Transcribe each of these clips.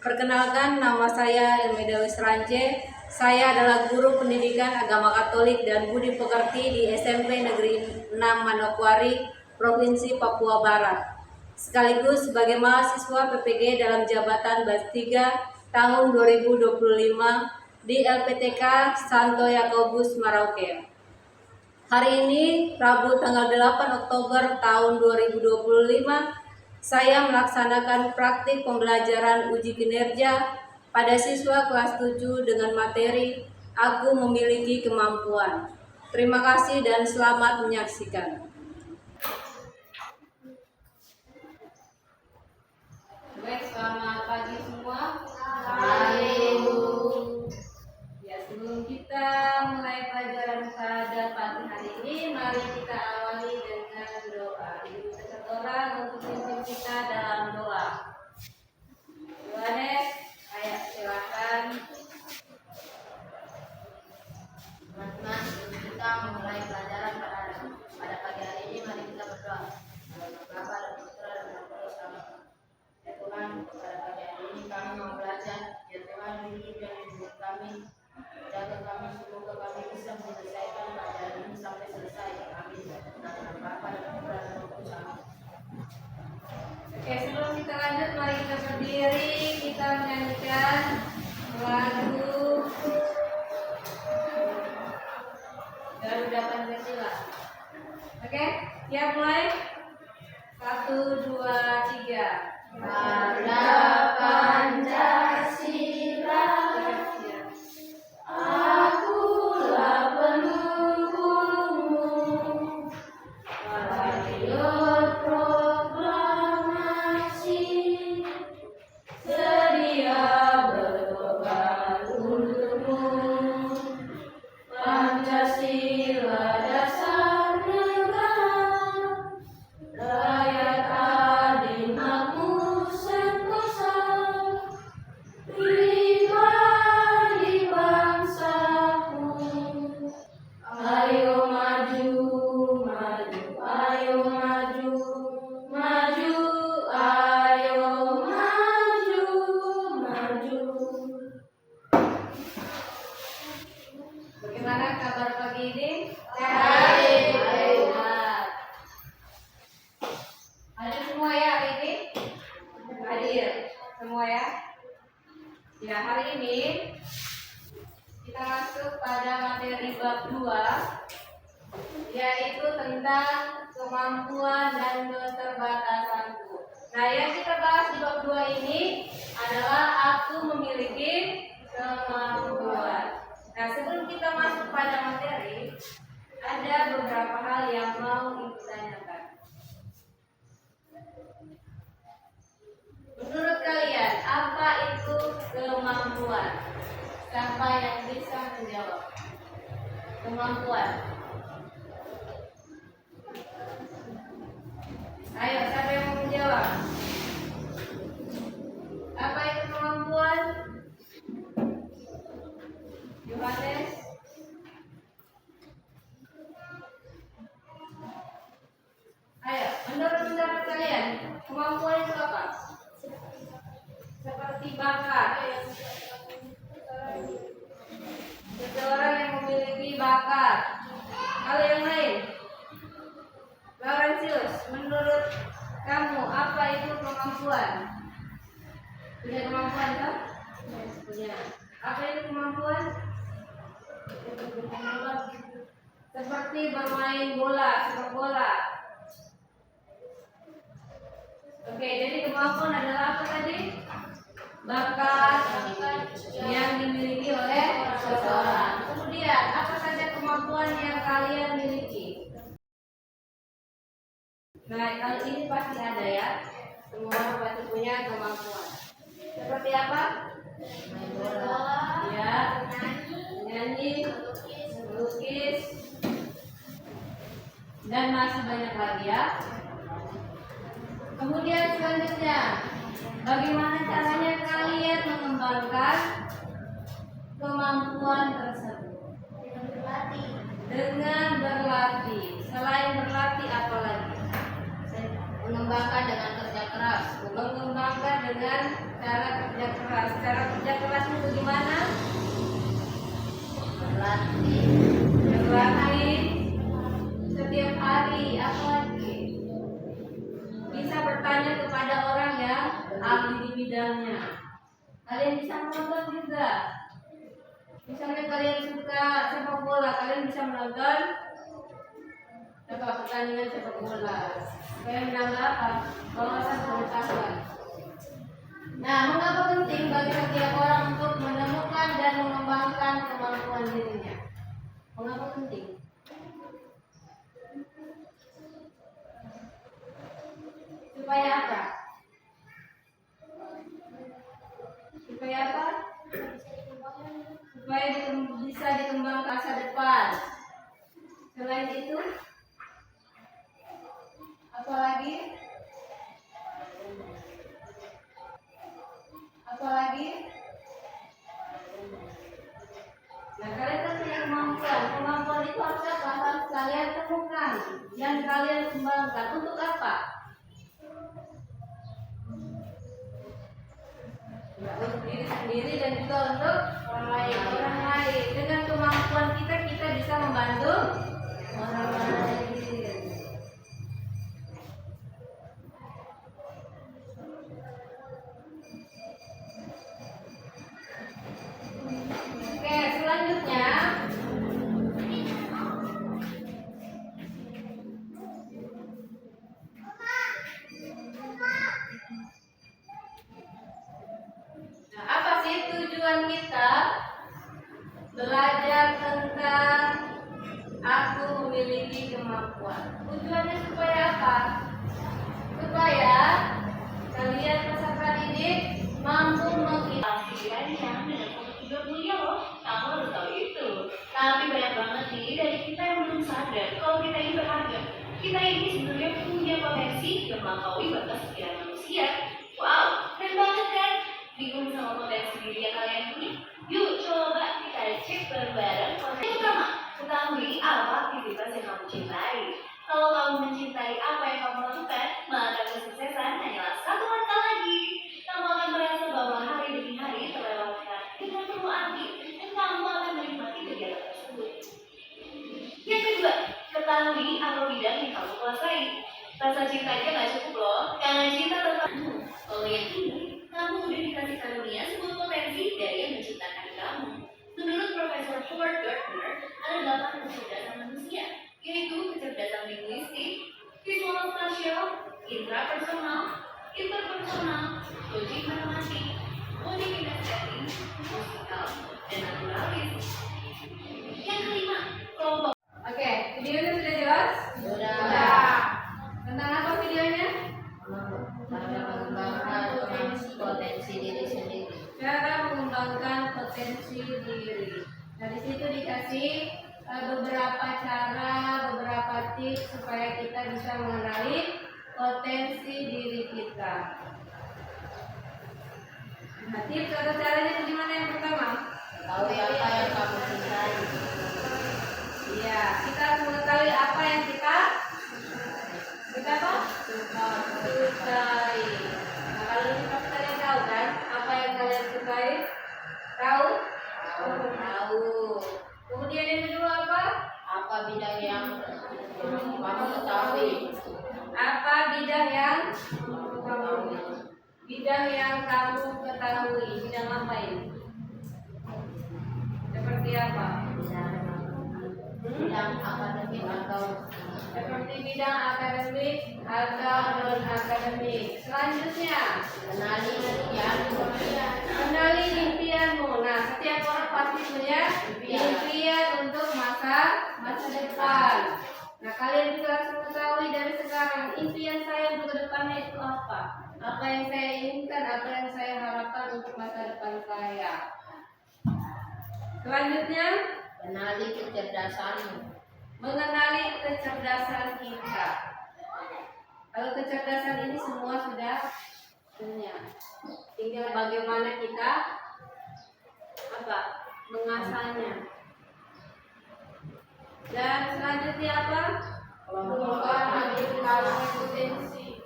Perkenalkan, nama saya Elmeda Wisrance. Saya adalah guru pendidikan agama Katolik dan budi pekerti di SMP Negeri 6 Manokwari, Provinsi Papua Barat. Sekaligus sebagai mahasiswa PPG dalam jabatan Bas 3 tahun 2025 di LPTK Santo Yakobus Merauke. Hari ini, Rabu tanggal 8 Oktober tahun 2025, saya melaksanakan praktik pembelajaran uji kinerja pada siswa kelas 7 dengan materi Aku Memiliki Kemampuan. Terima kasih dan selamat menyaksikan. Baik, selamat pagi semua. Pagi, Bu. Ya, sebelum kita mulai pelajaran pada pagi hari ini, mari kita awali dengan doa. Ibu satu orang untuk pimpin kita dalam doa. Yohanes, ayo silakan. Teman-teman, sebelum kita memulai pelajaran pada pagi hari ini, mari kita berdoa. Dalam nama Bapa dan Putra dan Roh Kudus. Amin. Ya Tuhan, pada pagi hari ini kami mau belajar. Ya Tuhan, bimbing dan hidup kami. Jaga kami, semoga kami bisa menyelesaikan pelajaran ini sampai selesai. Amin. Dalam nama Bapa dan Putra dan Roh Kudus. Amin. Oke, sebelum kita lanjut, mari kita berdiri, kita menyanyikan lagu Garuda Pancasila. Oke, siap mulai? 1, 2, 3. Garuda Pancasila, akulah pendukungmu. Patriot proklamasi, sedia berkorban untukmu. Pancasila dasar negara, rakyat adil makmur sentosa, pribadi bangsaku. Ayo maju, maju, ayo maju, maju, ayo maju, maju. Bagaimana kabar pagi ini? Baik. Sehat. Hadir semua ya hari ini? Hadir semua ya? Ya, hari ini kita masuk pada materi bab 2, yaitu tentang kemampuan dan keterbatasanku. Nah, yang kita bahas di bab 2 ini adalah aku memiliki kemampuan. Nah, sebelum kita masuk pada materi, ada beberapa hal yang mau Ibu tanyakan. Menurut kalian, apa itu kemampuan? Siapa yang bisa menjawab? Kemampuan. Ayo, siapa yang mau menjawab? Apa itu kemampuan? Yohanes? Ayo, menurut pendapat kalian, kemampuan itu apa? Seperti bakat. Seseorang yang memiliki bakat. Hal yang lain. Laurentius, menurut kamu apa itu kemampuan? Punya kemampuan kan? Punya. Apa itu kemampuan? Seperti bermain bola, sepak bola. Oke, jadi kemampuan adalah apa tadi? Bakat yang dimiliki oleh seseorang. Kemudian, apa saja kemampuan yang kalian miliki? Nah, kali ini pasti ada ya. Semua pasti punya kemampuan. Seperti apa? Main bola, Ya, menyanyi, melukis, dan masih banyak lagi ya. Kemudian selanjutnya, bagaimana caranya kalian mengembangkan kemampuan tersebut? Dengan berlatih. Selain berlatih apa lagi? mengembangkan dengan kerja keras. Mengembangkan dengan cara kerja keras. Cara kerja kerasmu bagaimana? berlatih, Berlatih setiap hari. Apa lagi? Bisa bertanya kepada orang yang ahli di bidangnya. Kalian bisa menonton juga. Misalnya kalian suka sepak bola, kalian bisa menonton pertandingan sepak bola. Supaya menambah wawasan pengetahuan. Nah, mengapa penting bagi setiap orang untuk menemukan dan mengembangkan kemampuan dirinya? Mengapa penting? Supaya apa? Supaya apa? Supaya bisa dikembangkan masa depan. Selain itu, apalagi? Apalagi? Nah, kalian kan punya kemampuan. Kemampuan itu harus apa? Harus kalian temukan dan kalian kembangkan. Untuk apa? Untuk diri sendiri dan juga untuk orang lain. Orang lain. Dengan kemampuan kita, kita bisa membantu orang lain. Oke, selanjutnya nah, apa sih tujuan kita belajar tentang aku memiliki kemampuan? Tujuannya supaya apa? Supaya kalian peserta didik mampu Pikirannya dengan untuk juga mulia loh, kamu harus tahu itu. Tapi banyak banget nih dari kita yang belum sadar kalau kita ini berharga. Kita ini sebenarnya punya potensi yang melampaui batas pikiran manusia. Wow, keren banget kan? Bingung sama potensi diri yang kalian punya? Yuk coba kita cek bareng-bareng. Yang pertama, ketahui apa aktivitas yang kamu cintai. Kalau kamu mencintai apa yang kamu lakukan, maka kesuksesan hanyalah satu langkah lagi. Kamu akan merasa bahwa hari demi hari terlewatkan dengan penuh arti dan kamu akan menikmati kegiatan tersebut. Yang kedua, ketahui apa bidang yang kamu kuasai. Rasa cinta aja gak cukup loh, karena cinta tetap. Kalau yang ini, kamu udah dikasih karunia sebuah potensi dari yang menciptakan kamu. Menurut Profesor Howard Gardner, ada 8 kecerdasan manusia, yaitu kecerdasan linguistik, visual spasial, intrapersonal, interpersonal, logik matematik, body kinestetik, musikal, dan naturalis. Yang kelima, kelompok. Oke, videonya sudah jelas? sudah Tentang apa videonya? cara mengembangkan potensi diri sendiri. Cara mengembangkan potensi diri. Nah, di situ dikasih beberapa cara, beberapa tips supaya kita bisa mengenali potensi diri kita. Nah, tips atau caranya bagaimana yang pertama? Tahu apa yang kamu cintai. Iya, kita harus mengetahui apa yang kita apa? Sukai. Nah, kalau ini pasti kalian tahu kan apa yang kalian sukai? Tahu? Tahu. Kemudian yang kedua apa? Apa bidang yang kamu ketahui? Apa bidang yang kamu ketahui? Bidang apa ini? Seperti apa? Bidang akademik atau Seperti bidang akademik atau non akademik. Selanjutnya, kenali impianmu. kenali impianmu. Nah, setiap orang pasti punya impian untuk masa depan. Nah, kalian juga harus mengetahui dari sekarang impian saya untuk kedepannya itu apa. Apa yang saya inginkan, apa yang saya harapkan untuk masa depan saya. Selanjutnya, Kenali kecerdasanmu. mengenali kecerdasan kita. Kalau kecerdasan ini semua sudah punya. Tinggal bagaimana kita mengasahnya. Dan selanjutnya apa? Mengelompokkan potensi.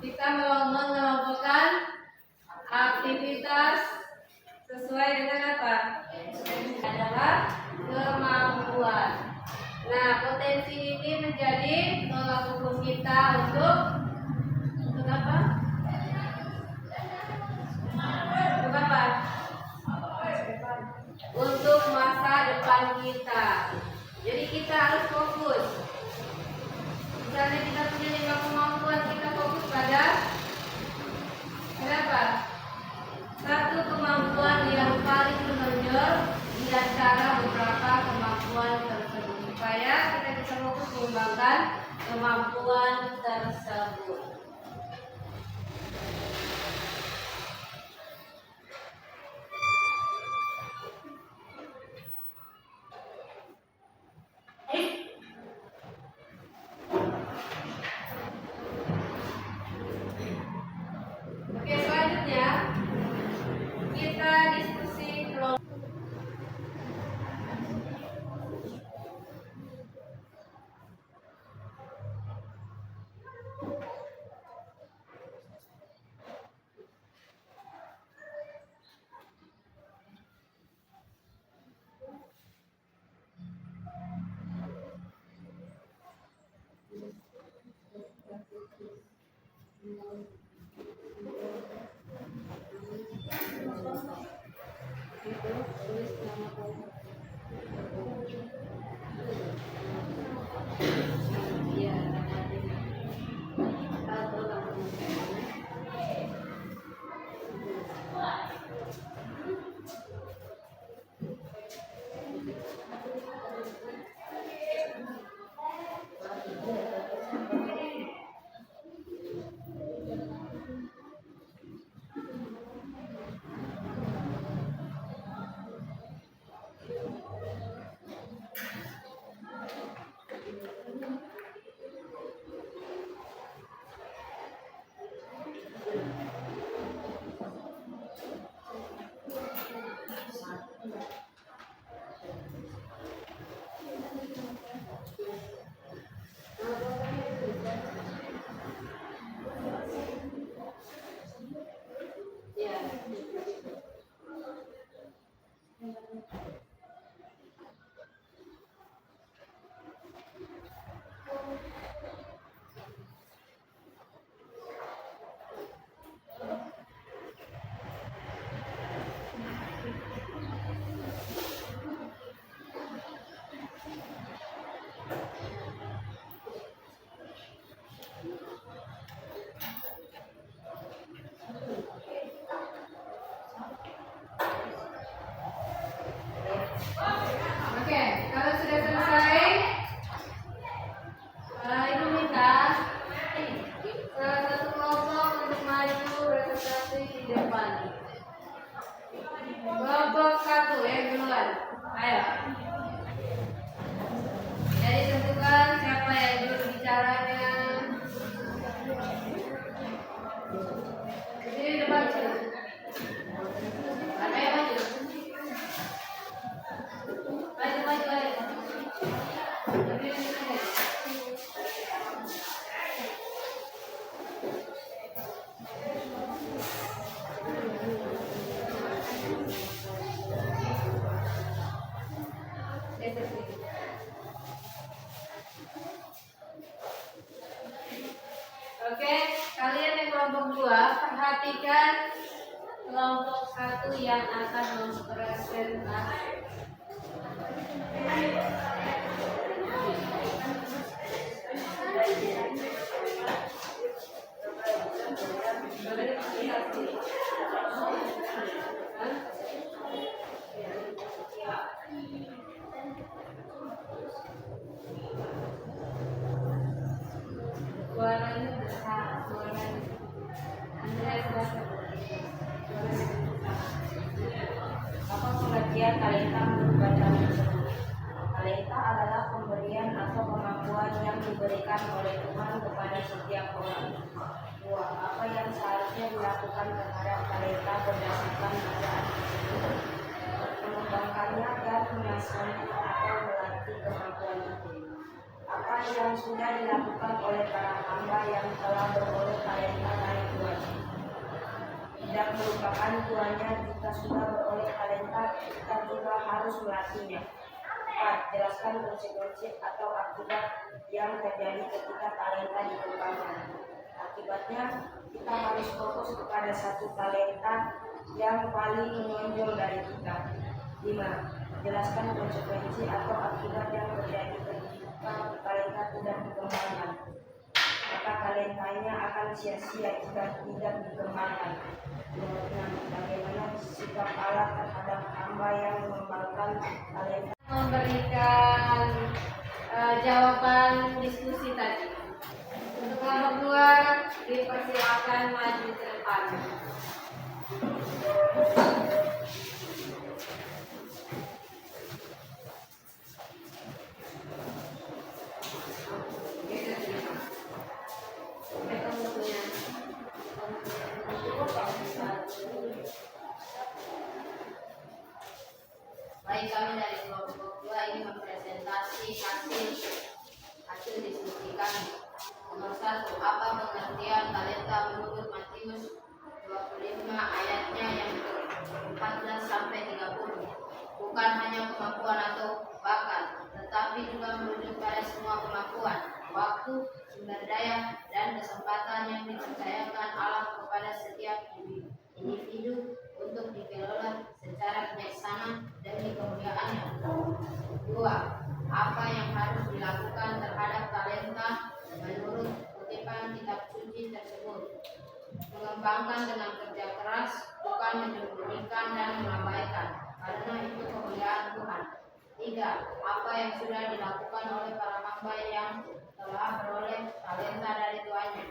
Kita mengelompokkan Aktivitas sesuai dengan apa? Adalah kemampuan. Nah, potensi ini menjadi tolak ukur kita untuk apa? Untuk apa? Untuk masa depan kita. Jadi kita harus fokus. Misalnya kita punya 5 kemampuan, kita fokus pada kenapa? Satu kemampuan yang paling menonjol di antara beberapa kemampuan tersebut supaya kita bisa fokus mengembangkan kemampuan tersebut. Oke, selanjutnya kita diskusi kelompok. Oke, kalau sudah selesai, ibu minta salah satu kelompok untuk maju presentasi di depan. Kelompok 1 ya duluan. Ayo. Jadi tentukan siapa yang dulu bicaranya. Sini depan sini. Ada yang maju. Maju, ayo. Berdiri di sini. Oke, kalian yang kelompok 2 perhatikan kelompok 1 yang akan mempresentasi. Suaranya besar, suaranya. Andreas besar. Apa pengertian talenta menurut bacaan tersebut? Talenta adalah pemberian atau kemampuan yang diberikan oleh Tuhan kepada setiap orang. 2. Apa yang seharusnya dilakukan terhadap talenta berdasarkan bacaan tersebut? Mengembangkannya dan mengasahnya atau melatih kemampuan itu. Apa yang sudah dilakukan oleh para hamba yang telah beroleh talenta dari Tuhan? tidak melupakan tuannya. Jika sudah beroleh talenta, kita juga harus melatihnya. 4. Jelaskan konsekuensi atau akibat yang terjadi ketika talenta dikembangkan. Akibatnya, kita harus fokus kepada satu talenta yang paling menonjol dari kita. 5. Jelaskan konsekuensi atau akibat yang terjadi ketika talenta tidak dikembangkan. Maka talentanya akan sia-sia jika tidak dikembangkan. 6. Bagaimana sikap Allah terhadap hamba yang mengembangkan talenta? Memberikan jawaban diskusi tadi. Untuk kelompok 2 dipersilakan maju ke depan. Baik, kami dari kelompok 2 ini mempresentasi hasil diskusi kami. Nomor 1, apa pengertian talenta menurut Matius 25 ayatnya yang ke-14 sampai 30? Bukan hanya kemampuan atau bakat, tetapi juga merujuk pada semua kemampuan, waktu, sumber daya, dan kesempatan yang dipercayakan Allah kepada setiap individu untuk dikelola secara bijaksana demi kemuliaannya. 2. Apa yang harus dilakukan terhadap talenta menurut kutipan kitab suci tersebut? Mengembangkan dengan kerja keras, bukan menyembunyikan dan melambaikan, karena itu kemuliaan Tuhan. 3. Apa yang sudah dilakukan oleh para hamba yang telah beroleh talenta dari tuannya?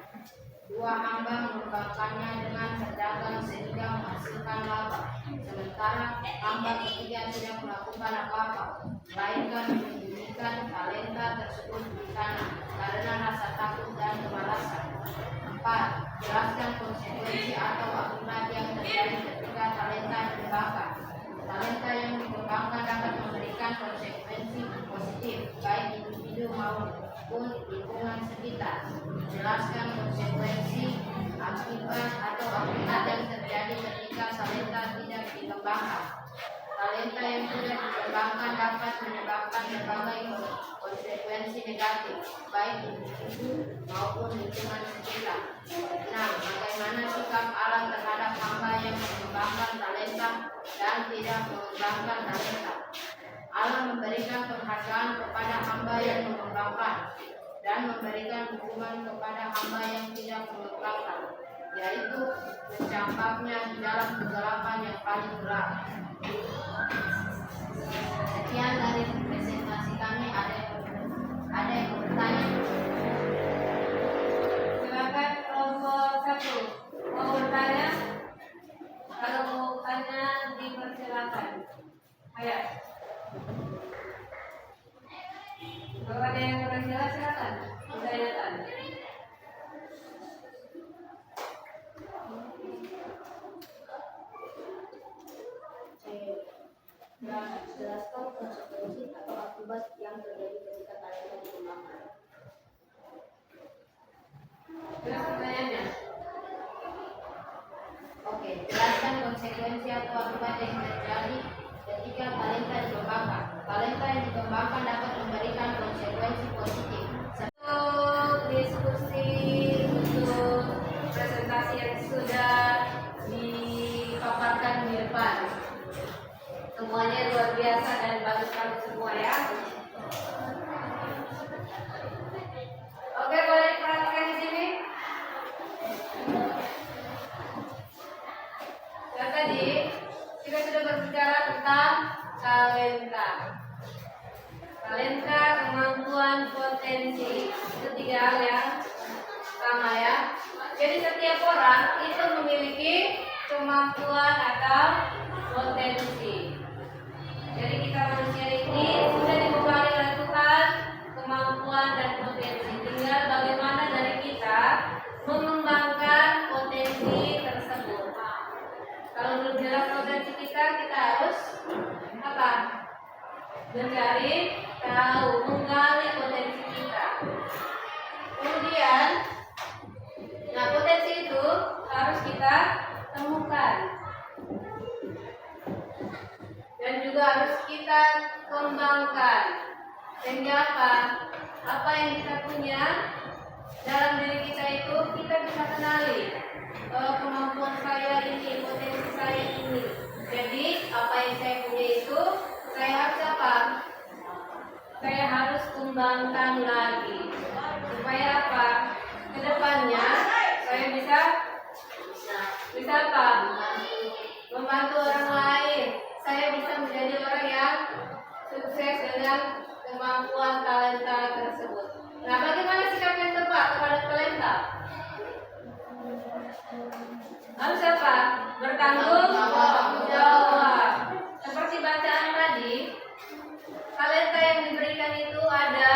2 hamba mengembangkannya dengan berdagang sehingga menghasilkan laba, sementara hamba ketiga tidak melakukan apa-apa, melainkan menyembunyikan talenta tersebut di sana karena rasa takut dan kemalasan. 4. Jelaskan konsekuensi atau akibat yang terjadi ketika talenta dikembangkan. Talenta yang dikembangkan dapat memberikan konsekuensi positif baik individu maupun lingkungan sekitar. Jelaskan konsekuensi, akibat atau akibat yang terjadi ketika talenta tidak dikembangkan. Talenta yang tidak dikembangkan dapat menyebabkan berbagai konsekuensi negatif baik individu maupun lingkungan sekitar. 6. Bagaimana sikap Allah terhadap hamba yang mengembangkan talenta dan tidak mengembangkan talenta? Allah memberikan penghargaan kepada hamba yang mengembangkan dan memberikan hukuman kepada hamba yang tidak mengembangkan, yaitu mencampaknya di dalam kegelapan yang paling gelap. Sekian dari presentasi kami. Ada yang mau bertanya? Silakan kelompok 1 mau bertanya. Kalau mau tanya dipersilakan. Ayo. Kalau ada yang kurang jelas silakan ditanyakan. Jelaskan konsekuensi atau akibat yang terjadi ketika talenta dikembangkan. Jelas pertanyaannya. Oke, jelaskan konsekuensi atau akibat yang terjadi ketika talenta dikembangkan. Talenta yang dikembangkan dapat memberikan konsekuensi positif. Untuk diskusi, untuk presentasi yang sudah dipaparkan di depan, semuanya luar biasa dan bagus sekali semua ya. Oke, boleh diperhatikan di sini. Ya, tadi kita sudah berbicara tentang talenta. Talenta, kemampuan, potensi. Itu 3 hal yang sama ya. Jadi setiap orang itu memiliki kemampuan atau potensi. Jadi kita manusia ini sudah dibekali oleh Tuhan kemampuan dan potensi. Tinggal bagaimana dari kita mengembangkan potensi tersebut. Kalau belum jelas potensi kita harus apa? Mencari tahu, menggali potensi kita. Kemudian, nah potensi itu harus kita temukan dan juga harus kita kembangkan. Sehingga apa yang kita punya dalam diri kita itu kita bisa kenali. Kemampuan saya ini, potensi saya ini. Jadi apa yang saya punya itu saya harus apa? Saya harus kembangkan lagi. Supaya apa? Kedepannya saya bisa apa? Membantu orang lain. Saya bisa menjadi orang yang sukses dengan kemampuan talenta tersebut. Nah, bagaimana sikap yang tepat terhadap talenta? Harus apa? Bertanggung jawab. Seperti bacaan tadi, talenta yang diberikan itu ada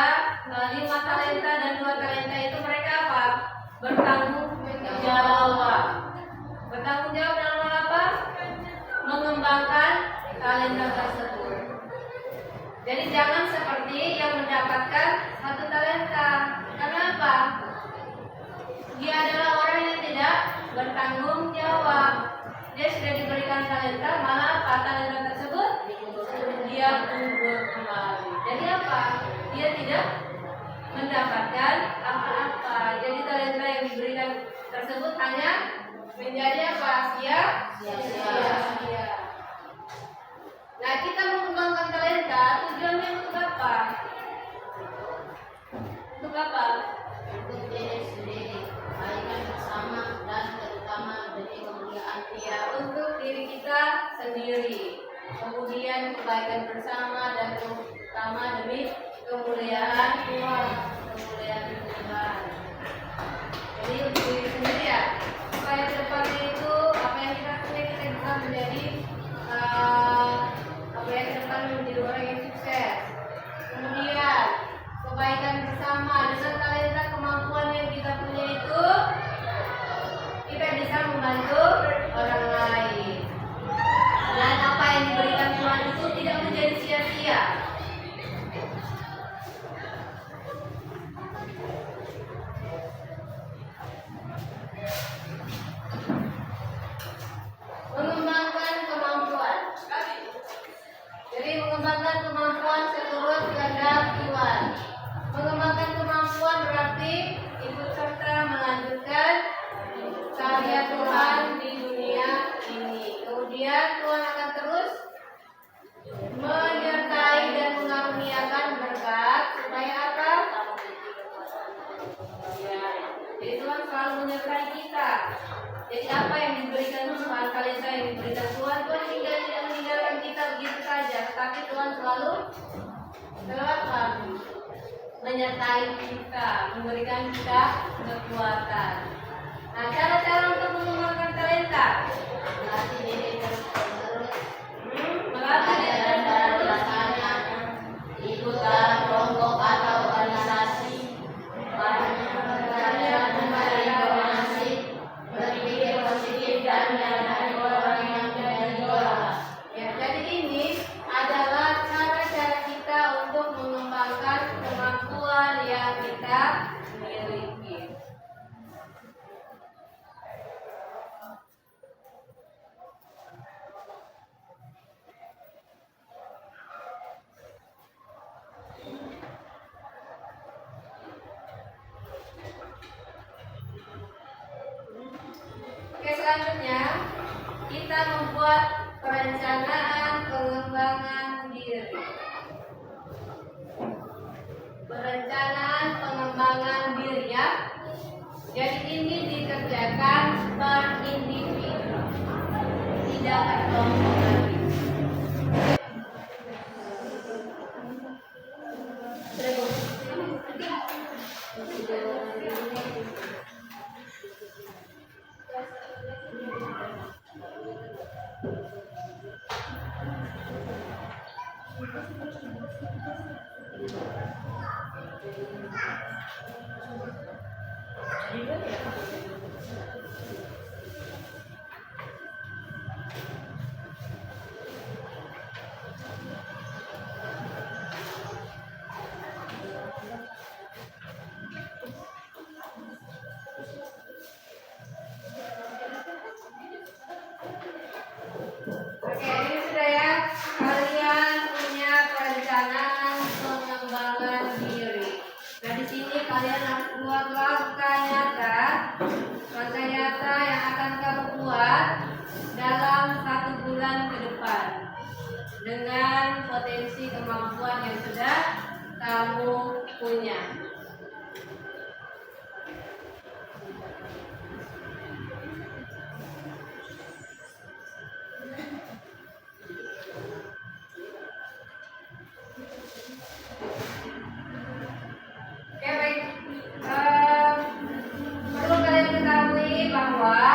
5 talenta dan 2 talenta itu mereka apa? Bertanggung jawab. Bertanggung jawab dalam hal apa? Mengembangkan talenta tersebut. Jadi jangan seperti yang mendapatkan 1 talenta. Kenapa? Dia adalah orang yang tidak bertanggung jawab. Dia sudah diberikan talenta, malah apa talenta tersebut dia kubur kembali. Jadi apa? Dia tidak mendapatkan apa-apa. Jadi talenta yang diberikan tersebut hanya menjadi apa? Sia-sia. Nah, kita mengembangkan talenta tujuannya untuk apa? Untuk apa? Untuk diri sendiri, kebaikan bersama dan terutama demi kemuliaan Dia. Untuk diri kita sendiri, kemudian kebaikan bersama dan terutama demi kemuliaan Tuhan. Jadi untuk diri sendiri ya, supaya ke depannya itu apa yang kita punya kita bisa menjadi ke depan menjadi orang yang sukses. Kemudian kebaikan bersama dengan talenta kemampuan yang kita punya itu kita bisa membantu orang lain. Dan apa yang diberikan Tuhan itu tidak menjadi sia-sia. Mengembangkan kemampuan. Jadi mengembangkan kemampuan seturut kehendak Tuhan. Mengembangkan kemampuan berarti ikut serta melanjutkan karya Tuhan di dunia ini. Kemudian Tuhan akan terus menyertai dan mengaruniakan berkat supaya apa? Ya, jadi Tuhan selalu menyertai kita. Jadi apa yang diberikan Tuhan, talenta yang diberikan Tuhan tinggal tidak meninggalkan kita begitu saja, tetapi Tuhan selalu menyertai kita, memberikan kita kekuatan. Nah, cara-cara untuk mengembangkan talenta, Melatih diri terus-menerus, melatih belajar dan rasanya, ikut dalam kelompok atau organisasi, belajar memberi donasi, berpikir positif dan menjadi orang yang berdoa. ya, jadi ini adalah cara-cara kita untuk mengembangkan kemampuan yang kita miliki. Oke, selanjutnya kita membuat perencanaan pengembangan diri. Perencanaan pengembangan diri ya. Jadi ini dikerjakan per individu, tidak berkelompok lagi. bulan ke depan dengan potensi kemampuan yang sudah kamu punya. Oke, baik. Perlu kalian ketahui bahwa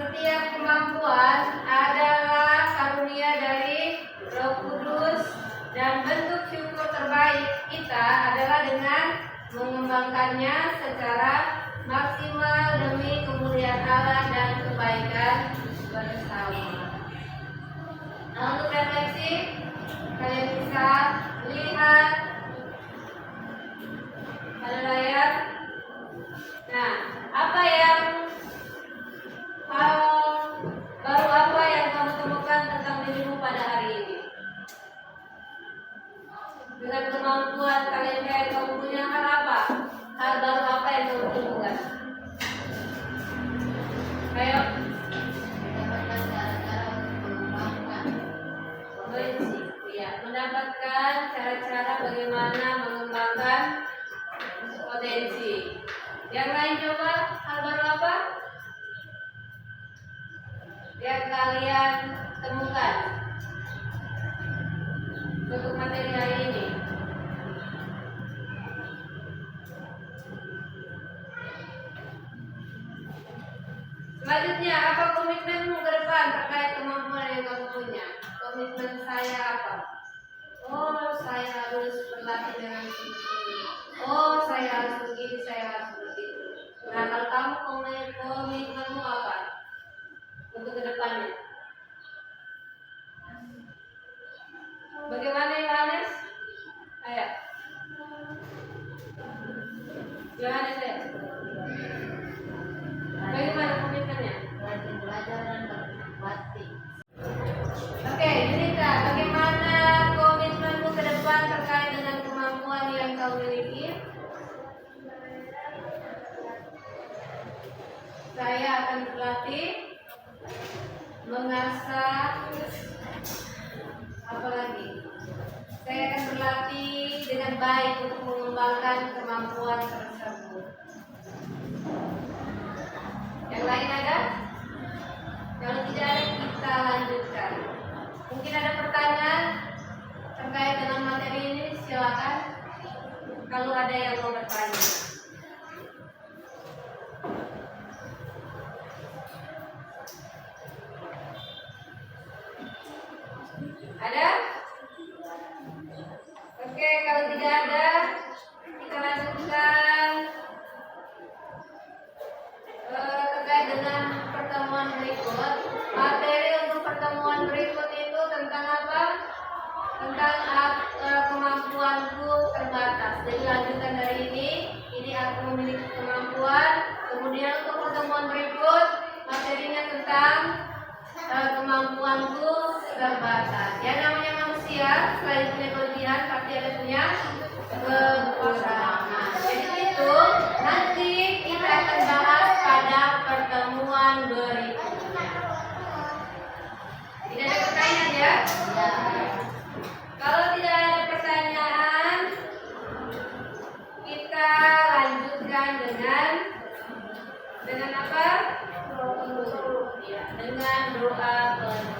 setiap kemampuan adalah karunia dari Roh Kudus dan bentuk syukur terbaik kita adalah dengan mengembangkannya secara maksimal demi kemuliaan Allah dan kebaikan bersama. Nah, untuk refleksi kalian bisa lihat pada layar. Nah, apa yang hal baru apa yang kamu temukan tentang dirimu pada hari ini? Dengan kemampuan kalian yang kamu punya, hal apa? Hal baru apa yang kamu temukan? Ayo. Mendapatkan cara-cara untuk mengembangkan Ya, mendapatkan cara-cara bagaimana mengembangkan potensi. Yang lain coba, hal baru apa yang kalian temukan untuk materi hari ini? Selanjutnya, apa komitmenmu ke depan terkait kemampuan yang kamu punya? Komitmen saya apa? Oh, saya harus berlatih dengan ini. Oh, saya harus begini, saya harus begitu. Nah, kalau kamu komitmenmu apa untuk ke depannya? Bagaimana Yohanes? Ayo. Yohanes ya. Bagaimana komitmennya? rajin belajar dan berbakti. Oke, Yunita, bagaimana komitmenmu ke depan terkait dengan kemampuan yang kau miliki? Saya akan berlatih, mengasah, apa lagi? Saya akan berlatih dengan baik untuk mengembangkan kemampuan tersebut. Yang lain ada? Kalau tidak ada, kita lanjutkan. Mungkin ada pertanyaan terkait dengan materi ini, silakan. Kalau ada yang mau bertanya. Ada? Oke, kalau tidak ada, kita lanjutkan terkait dengan pertemuan berikut. Materi untuk pertemuan berikut itu tentang apa? Tentang kemampuanku terbatas. Jadi lanjutan dari ini aku memiliki kemampuan. Kemudian untuk pertemuan berikut, materinya tentang kemampuanku terbatas. Yang namanya manusia, selain punya kelebihan, pasti ada punya kekurangan. Jadi itu nanti kita akan bahas pada pertemuan berikutnya. Tidak ada pertanyaan ya? Kalau tidak ada pertanyaan, kita lanjutkan dengan apa? Ya, dengan doa penutup.